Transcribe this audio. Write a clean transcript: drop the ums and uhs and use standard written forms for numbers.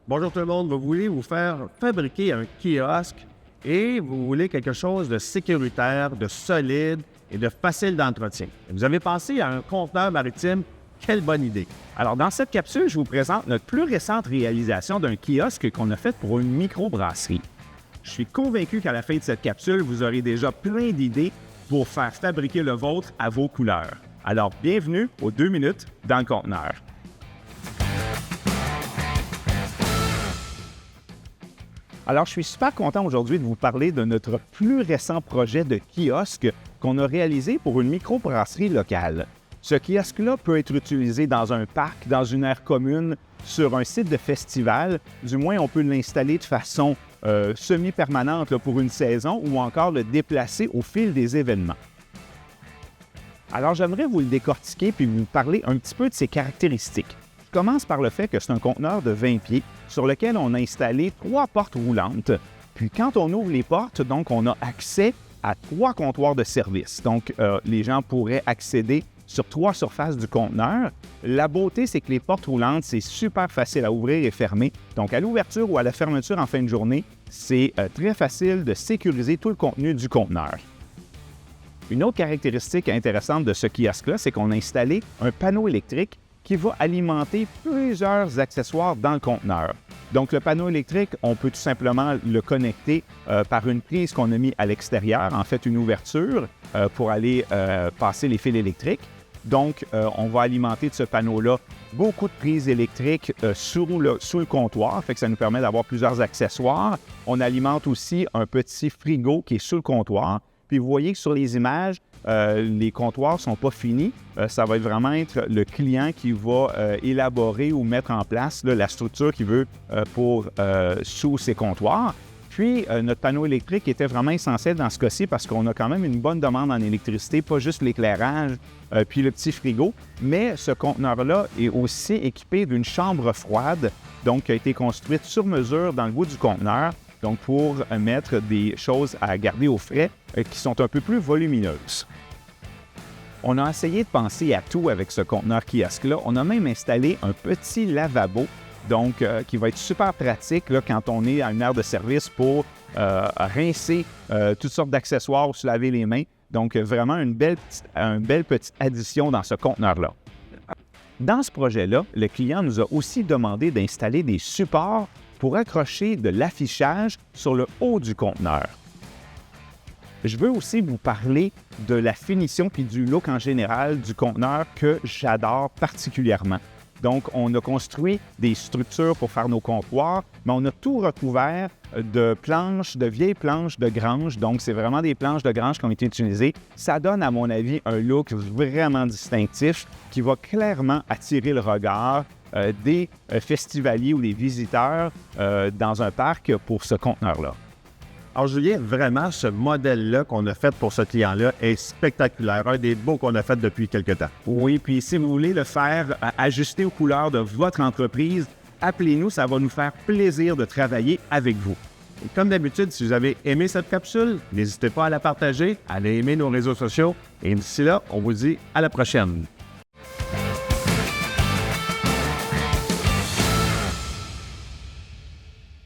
Bonjour tout le monde, vous voulez vous faire fabriquer un kiosque et vous voulez quelque chose de sécuritaire, de solide et de facile d'entretien. Vous avez pensé à un conteneur maritime, quelle bonne idée! Alors dans cette capsule, je vous présente notre plus récente réalisation d'un kiosque qu'on a fait pour une microbrasserie. Je suis convaincu qu'à la fin de cette capsule, vous aurez déjà plein d'idées pour faire fabriquer le vôtre à vos couleurs. Alors bienvenue aux 2 minutes dans le conteneur. Alors, je suis super content aujourd'hui de vous parler de notre plus récent projet de kiosque qu'on a réalisé pour une microbrasserie locale. Ce kiosque-là peut être utilisé dans un parc, dans une aire commune, sur un site de festival. Du moins, on peut l'installer de façon semi-permanente là, pour une saison ou encore le déplacer au fil des événements. Alors, j'aimerais vous le décortiquer puis vous parler un petit peu de ses caractéristiques. Je commence par le fait que c'est un conteneur de 20 pieds sur lequel on a installé 3 portes roulantes. Puis quand on ouvre les portes, donc on a accès à 3 comptoirs de service. Donc les gens pourraient accéder sur 3 surfaces du conteneur. La beauté, c'est que les portes roulantes, c'est super facile à ouvrir et fermer. Donc à l'ouverture ou à la fermeture en fin de journée, c'est très facile de sécuriser tout le contenu du conteneur. Une autre caractéristique intéressante de ce kiosque-là, c'est qu'on a installé un panneau électrique qui va alimenter plusieurs accessoires dans le conteneur. Donc, le panneau électrique, on peut tout simplement le connecter par une prise qu'on a mis à l'extérieur, en fait une ouverture pour aller passer les fils électriques. Donc, on va alimenter de ce panneau-là beaucoup de prises électriques sous le comptoir, fait que ça nous permet d'avoir plusieurs accessoires. On alimente aussi un petit frigo qui est sous le comptoir. Puis vous voyez que sur les images, les comptoirs ne sont pas finis. Ça va vraiment être le client qui va élaborer ou mettre en place là, la structure qu'il veut sous ses comptoirs. Puis, notre panneau électrique était vraiment essentiel dans ce cas-ci parce qu'on a quand même une bonne demande en électricité, pas juste l'éclairage puis le petit frigo, mais ce conteneur-là est aussi équipé d'une chambre froide, donc qui a été construite sur mesure dans le bout du conteneur. Donc, pour mettre des choses à garder au frais qui sont un peu plus volumineuses. On a essayé de penser à tout avec ce conteneur kiosque-là. On a même installé un petit lavabo, donc qui va être super pratique là, quand on est à une aire de service pour rincer toutes sortes d'accessoires ou se laver les mains. Donc, vraiment une belle petite addition dans ce conteneur-là. Dans ce projet-là, le client nous a aussi demandé d'installer des supports pour accrocher de l'affichage sur le haut du conteneur. Je veux aussi vous parler de la finition puis du look en général du conteneur que j'adore particulièrement. Donc, on a construit des structures pour faire nos comptoirs, mais on a tout recouvert de planches, de vieilles planches de grange. Donc, c'est vraiment des planches de grange qui ont été utilisées. Ça donne, à mon avis, un look vraiment distinctif qui va clairement attirer le regard des festivaliers ou des visiteurs dans un parc pour ce conteneur-là. Alors Julien, vraiment, ce modèle-là qu'on a fait pour ce client-là est spectaculaire, un des beaux qu'on a fait depuis quelque temps. Oui, puis si vous voulez le faire ajuster aux couleurs de votre entreprise, appelez-nous, ça va nous faire plaisir de travailler avec vous. Et comme d'habitude, si vous avez aimé cette capsule, n'hésitez pas à la partager, à aller aimer nos réseaux sociaux. Et d'ici là, on vous dit à la prochaine.